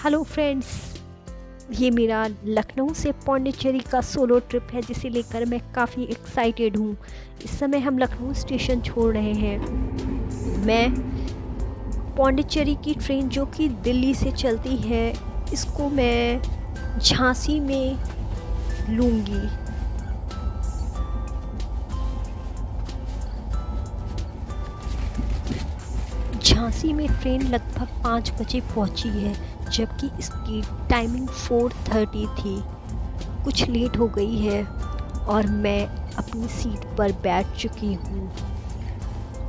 Hello friends, ये मेरा लखनऊ से पौंडीचेरी का सोलो ट्रिप है जिसे लेकर मैं काफ़ी एक्साइटेड हूँ। इस समय हम लखनऊ स्टेशन छोड़ रहे हैं। मैं पौंडीचेरी की ट्रेन जो कि दिल्ली से चलती है, इसको मैं झांसी में लूँगी। झांसी में ट्रेन लगभग 5 बजे पहुंची है, जबकि इसकी टाइमिंग 4:30 थी। कुछ लेट हो गई है और मैं अपनी सीट पर बैठ चुकी हूँ,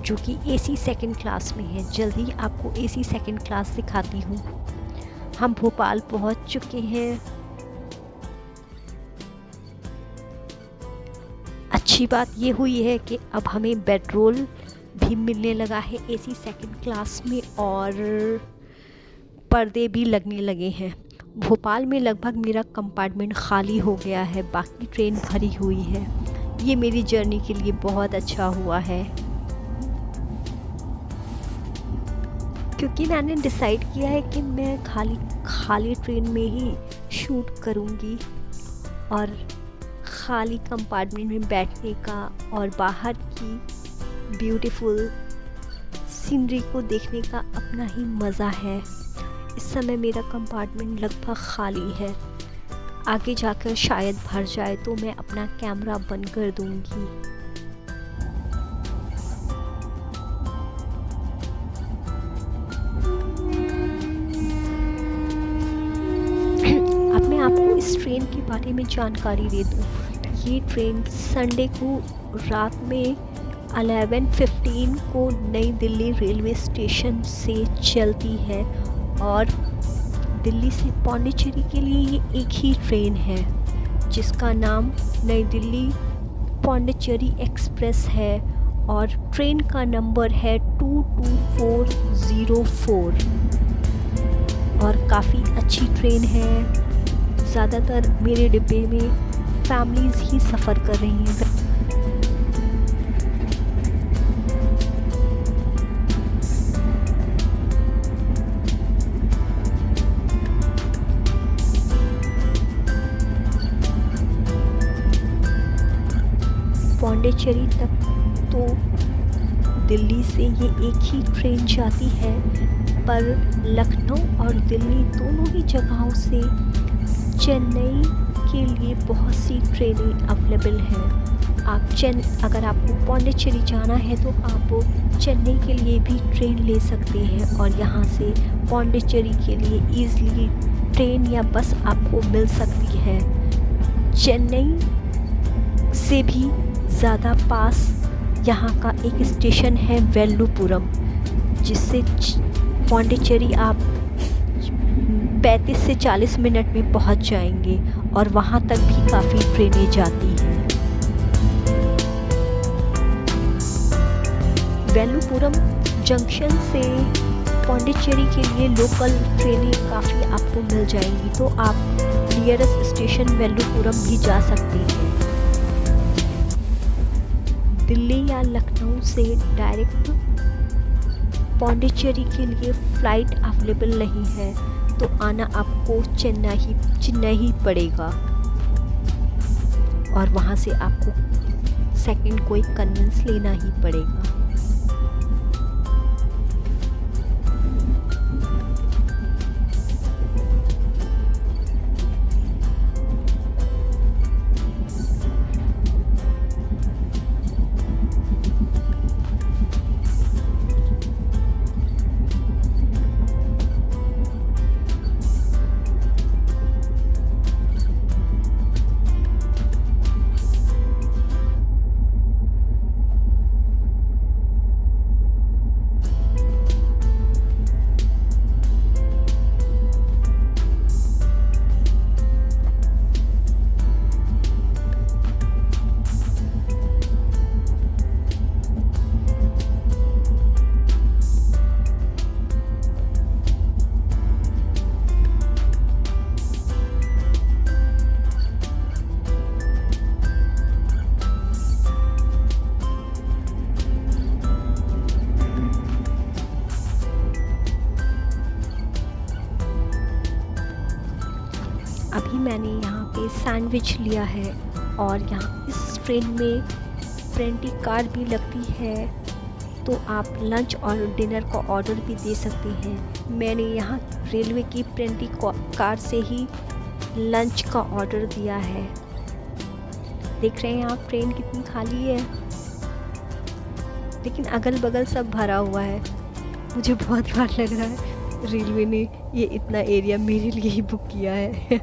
जो कि एसी सेकंड क्लास में है। जल्दी आपको एसी सेकंड क्लास दिखाती हूँ। हम भोपाल पहुँच चुके हैं। अच्छी बात ये हुई है कि अब हमें बेडरोल भी मिलने लगा है एसी सेकंड क्लास में और पर्दे भी लगने लगे हैं। भोपाल में लगभग मेरा कंपार्टमेंट खाली हो गया है, बाकी ट्रेन भरी हुई है। ये मेरी जर्नी के लिए बहुत अच्छा हुआ है, क्योंकि मैंने डिसाइड किया है कि मैं खाली ट्रेन में ही शूट करूँगी और खाली कंपार्टमेंट में बैठने का और बाहर की ब्यूटीफुल सीनरी को देखने का अपना ही मज़ा है। इस समय मेरा कंपार्टमेंट लगभग खाली है। आगे जाकर शायद भर जाए तो मैं अपना कैमरा बंद कर दूंगी। अब मैं आपको इस ट्रेन के बारे में जानकारी दे दूं। ये ट्रेन संडे को रात में 11:15 को नई दिल्ली रेलवे स्टेशन से चलती है और दिल्ली से पौंडीचेरी के लिए ये एक ही ट्रेन है, जिसका नाम नई दिल्ली पौंडीचेरी एक्सप्रेस है और ट्रेन का नंबर है 22404 और काफ़ी अच्छी ट्रेन है। ज़्यादातर मेरे डिब्बे में फैमिलीज़ ही सफ़र कर रही हैं। पौंडीचेरी तक तो दिल्ली से ये एक ही ट्रेन जाती है, पर लखनऊ और दिल्ली दोनों ही जगहों से चेन्नई के लिए बहुत सी ट्रेनें अवेलेबल हैं। अगर आपको पौंडीचेरी जाना है तो आप चेन्नई के लिए भी ट्रेन ले सकते हैं और यहाँ से पौंडीचेरी के लिए ईज़िली ट्रेन या बस आपको मिल सकती है। चेन्नई से भी ज़्यादा पास यहाँ का एक स्टेशन है वेल्लुपुरम, जिससे पौंडीचेरी आप 35 से 40 मिनट में पहुँच जाएंगे और वहाँ तक भी काफ़ी ट्रेनें जाती हैं। वेल्लुपुरम जंक्शन से पौंडीचेरी के लिए लोकल ट्रेनें काफ़ी आपको मिल जाएंगी, तो आप नियरेस्ट स्टेशन वेल्लुपुरम भी जा सकते हैं। दिल्ली या लखनऊ से डायरेक्ट पौंडीचेरी के लिए फ़्लाइट अवेलेबल नहीं है, तो आना आपको चेन्नई पड़ेगा और वहाँ से आपको सेकंड कोई कन्वेंस लेना ही पड़ेगा। अभी मैंने यहाँ पे सैंडविच लिया है और यहाँ इस ट्रेन में फ्रेंटी कार भी लगती है, तो आप लंच और डिनर का ऑर्डर भी दे सकते हैं। मैंने यहाँ रेलवे की फ्रेंटी कार से ही लंच का ऑर्डर दिया है। देख रहे हैं आप ट्रेन कितनी खाली है, लेकिन अगल बगल सब भरा हुआ है। मुझे बहुत बार लग रहा है रेलवे ने ये इतना एरिया मेरे लिए ही बुक किया है।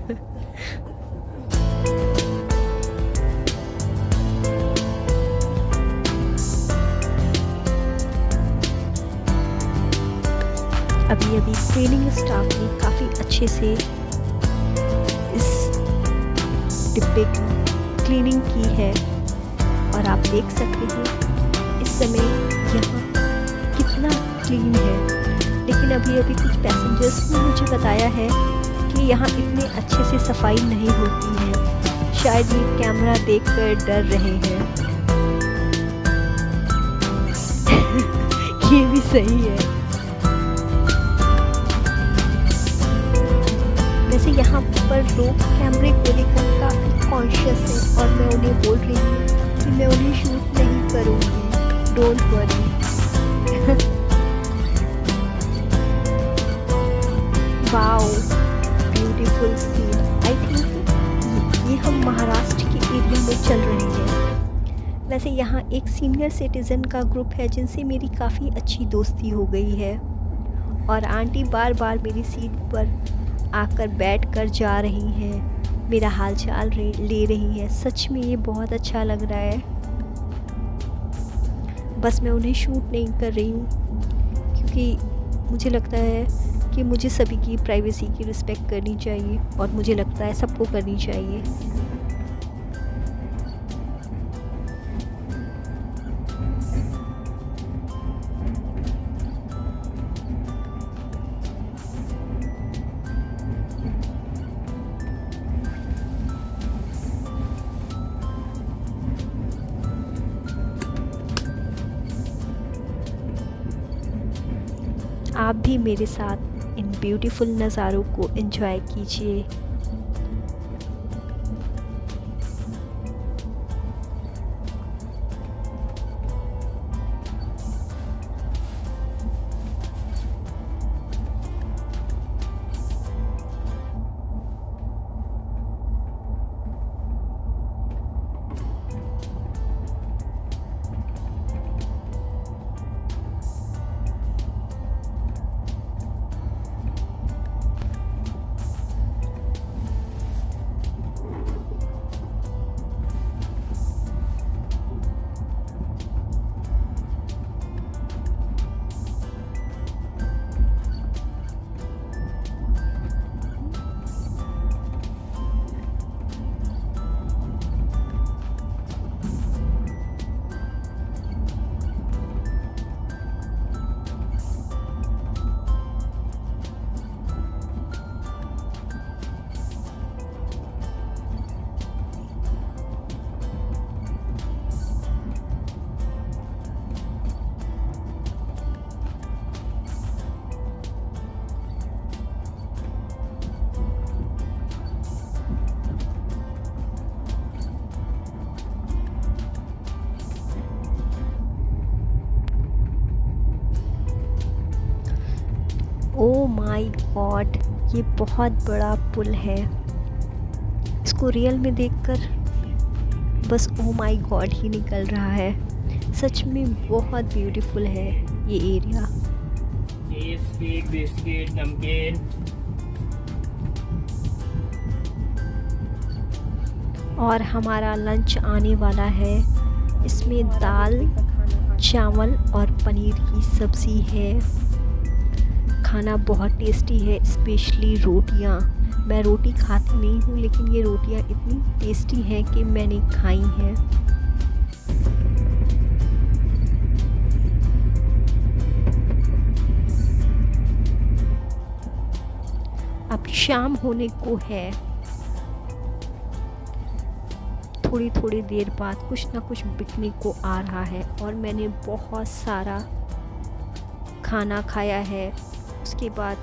अभी ट्रेनिंग स्टाफ ने काफ़ी अच्छे से इस डिब्बे की क्लीनिंग की है और आप देख सकते हैं इस समय यहाँ कितना क्लीन है। लेकिन अभी कुछ पैसेंजर्स ने मुझे बताया है कि यहाँ इतने अच्छे से सफाई नहीं होती है, शायद ये कैमरा देखकर डर रहे हैं। ये भी सही है। वैसे यहाँ पर लोग कैमरे को लेकर काफ़ी कॉन्शियस हैं और मैं उन्हें बोल रही हूँ कि मैं उन्हें शूट नहीं करूँगी, don't worry. Wow, beautiful scene. I think ये हम महाराष्ट्र के एरिया में चल रहे हैं। वैसे यहाँ एक सीनियर सिटीज़न का ग्रुप है जिनसे मेरी काफ़ी अच्छी दोस्ती हो गई है और आंटी बार बार मेरी सीट पर आकर बैठ कर जा रही हैं, मेरा हाल चाल ले रही हैं। सच में ये बहुत अच्छा लग रहा है। बस मैं उन्हें शूट नहीं कर रही हूँ क्योंकि मुझे लगता है कि मुझे सभी की प्राइवेसी की रिस्पेक्ट करनी चाहिए और मुझे लगता है सबको करनी चाहिए। आप भी मेरे साथ इन ब्यूटीफुल नज़ारों को एंजॉय कीजिए। ओ माय गॉड, ये बहुत बड़ा पुल है। इसको रियल में देखकर बस ओ माय गॉड ही निकल रहा है। सच में बहुत ब्यूटीफुल है ये एरिया। बिस्किट, नमकीन। और हमारा लंच आने वाला है। इसमें दाल, चावल और पनीर की सब्ज़ी है। खाना बहुत टेस्टी है, स्पेशली रोटियां। मैं रोटी खाती नहीं हूँ, लेकिन ये रोटियां इतनी टेस्टी हैं कि मैंने खाई हैं। अब शाम होने को है। थोड़ी थोड़ी देर बाद कुछ ना कुछ बिकने को आ रहा है और मैंने बहुत सारा खाना खाया है। उसके बाद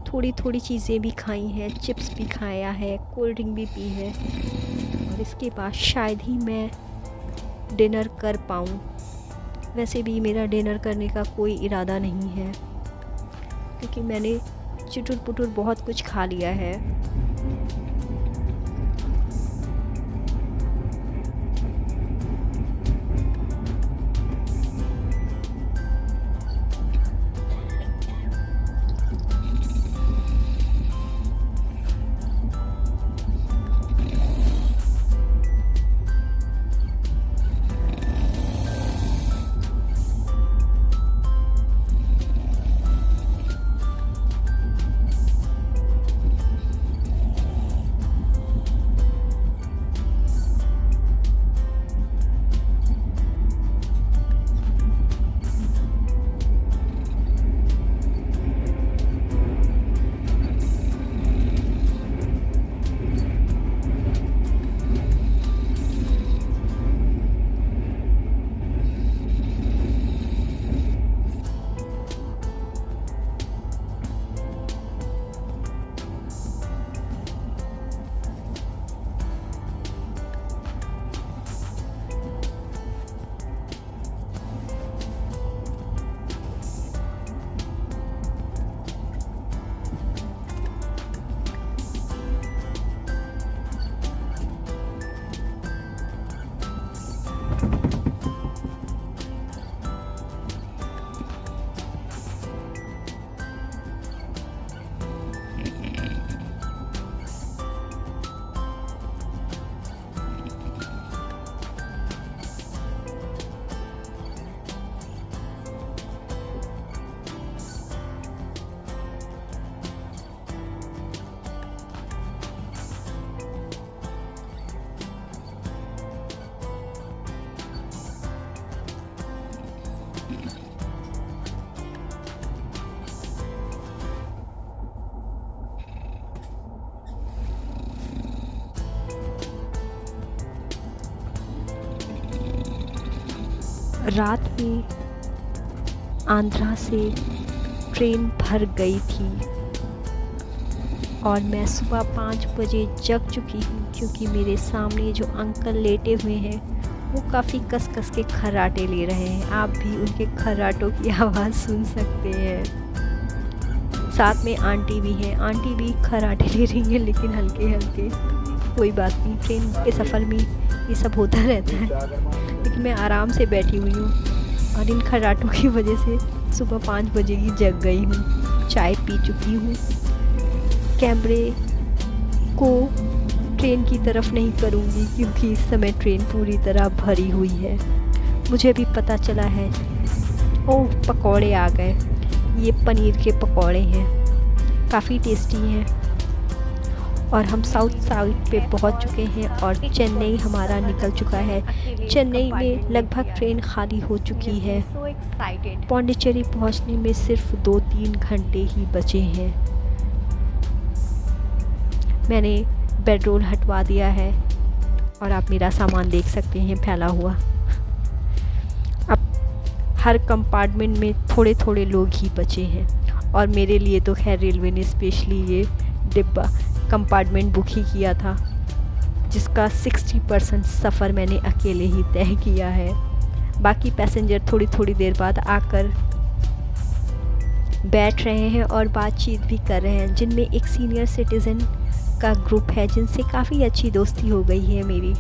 थोड़ी थोड़ी चीज़ें भी खाई हैं, चिप्स भी खाया है, कोल्ड ड्रिंक भी पी है, और इसके बाद शायद ही मैं डिनर कर पाऊँ। वैसे भी मेरा डिनर करने का कोई इरादा नहीं है, क्योंकि मैंने चुटुर-पुटुर बहुत कुछ खा लिया है। रात में आंध्रा से ट्रेन भर गई थी और मैं सुबह 5 बजे जग चुकी हूँ, क्योंकि मेरे सामने जो अंकल लेटे हुए हैं वो काफ़ी कस कस के खर्राटे ले रहे हैं। आप भी उनके खर्राटों की आवाज़ सुन सकते हैं। साथ में आंटी भी हैं, आंटी भी खर्राटे ले रही हैं, लेकिन हल्के हल्के। कोई बात नहीं, ट्रेन के सफ़र में ये सब होता रहता है। लेकिन मैं आराम से बैठी हुई हूँ और इन खर्राटों की वजह से सुबह 5 बजे की जग गई हूँ। चाय पी चुकी हूँ। कैमरे को ट्रेन की तरफ नहीं करूँगी, क्योंकि इस समय ट्रेन पूरी तरह भरी हुई है। मुझे भी पता चला है। ओह, पकौड़े आ गए। ये पनीर के पकौड़े हैं, काफ़ी टेस्टी हैं। और हम साउथ साइड पे पहुंच चुके हैं और चेन्नई हमारा निकल चुका है। चेन्नई में लगभग ट्रेन खाली हो चुकी है। पौंडीचेरी पहुंचने में सिर्फ 2-3 घंटे ही बचे हैं। मैंने बेडरोल हटवा दिया है और आप मेरा सामान देख सकते हैं फैला हुआ। अब हर कंपार्टमेंट में थोड़े थोड़े लोग ही बचे हैं, और मेरे लिए तो खैर रेलवे ने स्पेशली ये डिब्बा कंपार्टमेंट बुक ही किया था, जिसका 60% सफ़र मैंने अकेले ही तय किया है। बाकी पैसेंजर थोड़ी थोड़ी देर बाद आकर बैठ रहे हैं और बातचीत भी कर रहे हैं, जिनमें एक सीनियर सिटीज़न का ग्रुप है जिनसे काफ़ी अच्छी दोस्ती हो गई है मेरी।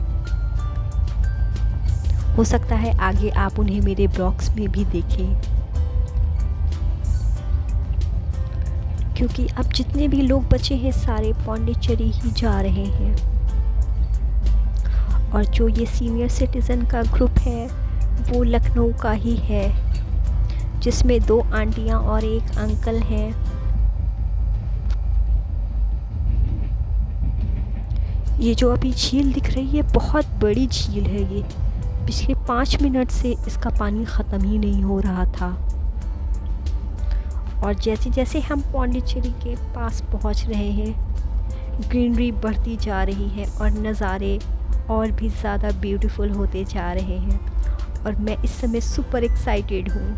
हो सकता है आगे आप उन्हें मेरे ब्लॉग्स में भी देखें, क्योंकि अब जितने भी लोग बचे हैं सारे पौंडीचेरी ही जा रहे हैं। और जो ये सीनियर सिटीज़न का ग्रुप है वो लखनऊ का ही है, जिसमें 2 आंटियां और 1 अंकल हैं। ये जो अभी झील दिख रही है बहुत बड़ी झील है। ये पिछले 5 मिनट से इसका पानी ख़त्म ही नहीं हो रहा था। और जैसे जैसे हम पौंडीचेरी के पास पहुंच रहे हैं, ग्रीनरी बढ़ती जा रही है और नज़ारे और भी ज़्यादा ब्यूटीफुल होते जा रहे हैं। और मैं इस समय सुपर एक्साइटेड हूँ।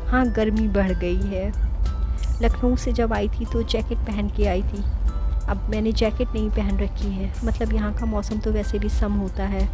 हाँ, गर्मी बढ़ गई है, लखनऊ से जब आई थी तो जैकेट पहन के आई थी। अब मैंने जैकेट नहीं पहन रखी है, मतलब यहाँ का मौसम तो वैसे भी सम होता है।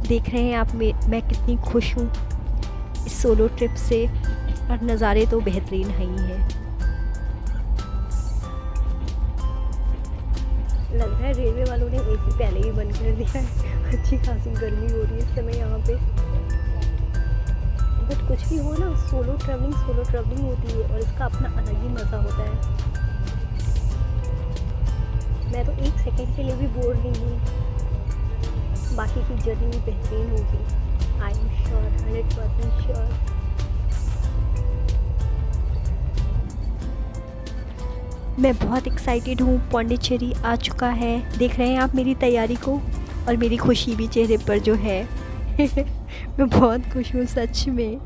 देख रहे हैं आप मैं कितनी खुश हूँ इस सोलो ट्रिप से, और नज़ारे तो बेहतरीन है ही हैं। लग रहा है रेलवे वालों ने एसी पहले ही बंद कर दिया है। अच्छी खासी गर्मी हो रही है इस समय यहाँ पे। बट कुछ भी हो ना, सोलो ट्रैवलिंग होती है और इसका अपना अलग ही मज़ा होता है। मैं तो एक सेकंड के लिए भी बोर नहीं हुई। बाकी की जर्नी भी बेहतरीन होगी, आई एम श्योर, 100% श्योर। मैं बहुत एक्साइटेड हूँ, पौंडीचेरी आ चुका है। देख रहे हैं आप मेरी तैयारी को, और मेरी खुशी भी चेहरे पर जो है। मैं बहुत खुश हूँ सच में।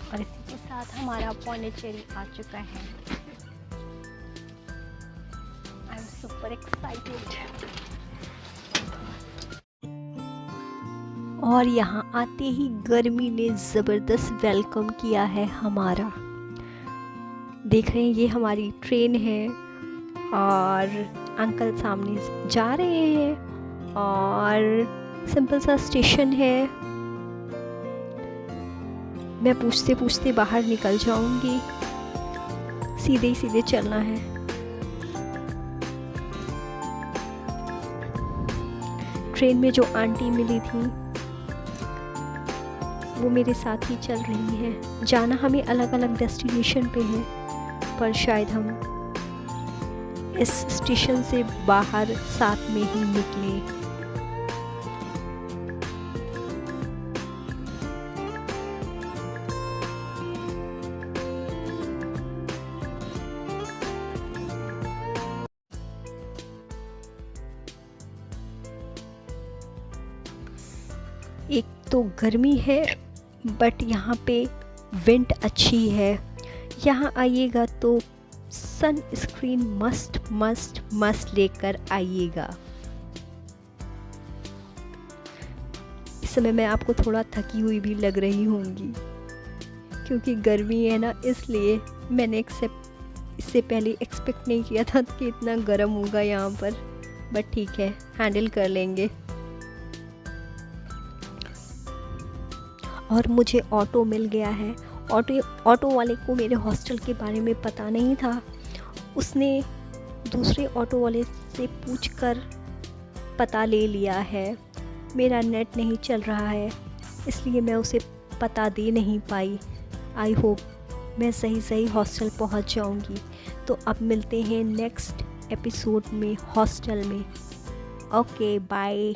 और इसी के साथ हमारा पौंडीचेरी आ चुका है। I am super excited. और यहाँ आते ही गर्मी ने ज़बरदस्त वेलकम किया है हमारा। देख रहे हैं ये हमारी ट्रेन है, और अंकल सामने जा रहे हैं, और सिंपल सा स्टेशन है। मैं पूछते पूछते बाहर निकल जाऊंगी, सीधे ही सीधे चलना है। ट्रेन में जो आंटी मिली थी वो मेरे साथ ही चल रही है। जाना हमें अलग अलग डेस्टिनेशन पे है, पर शायद हम इस स्टेशन से बाहर साथ में ही निकले। एक तो गर्मी है, बट यहाँ पे विंड अच्छी है। यहाँ आइएगा तो सन स्क्रीन मस्ट मस्ट मस्ट लेकर आइएगा। इस समय मैं आपको थोड़ा थकी हुई भी लग रही होंगी, क्योंकि गर्मी है ना, इसलिए मैंने इससे पहले एक्सपेक्ट नहीं किया था कि इतना गर्म होगा यहाँ पर, बट ठीक है, हैंडल कर लेंगे। और मुझे ऑटो मिल गया है। ऑटो वाले को मेरे हॉस्टल के बारे में पता नहीं था। उसने दूसरे ऑटो वाले से पूछकर पता ले लिया है। मेरा नेट नहीं चल रहा है, इसलिए मैं उसे पता दे नहीं पाई। आई होप मैं सही हॉस्टल पहुंच जाऊंगी। तो अब मिलते हैं नेक्स्ट एपिसोड में हॉस्टल में। Okay bye.